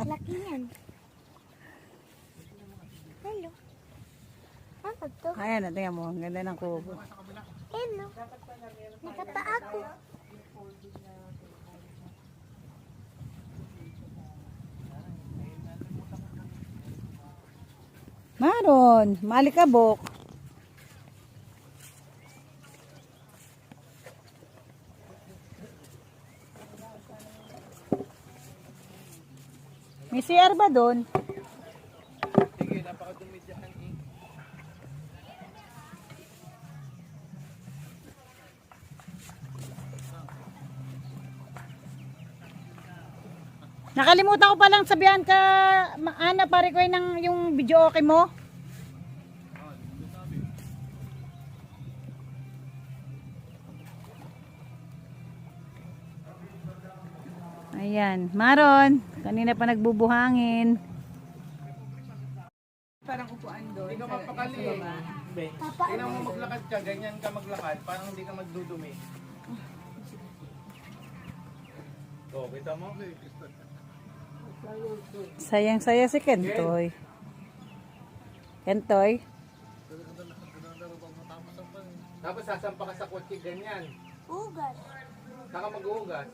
Laki yan. Hello. Ano to? Ayan, tingnan mo. Ang ganda ng kubo. Hello. Nakapa ako. Maron, malikabok. May CR ba doon? Sige, napakadumi dyan eh. Nakalimutan ko palang sabihan ka, Ana, pare ko ng yung video okay mo. Ayan, Maron, kanina pa nagbubuhangin. Parang upuan doon. Hindi ka mapakali eh. Tingnan mo maglakad ka, ganyan ka maglakad, parang hindi ka magdudumi. Oh, kita mo? Sayang-saya si Kentoy. Kentoy? Tapos sasampa ka sa kotse ganyan. Ugas. Saka mag-uugas.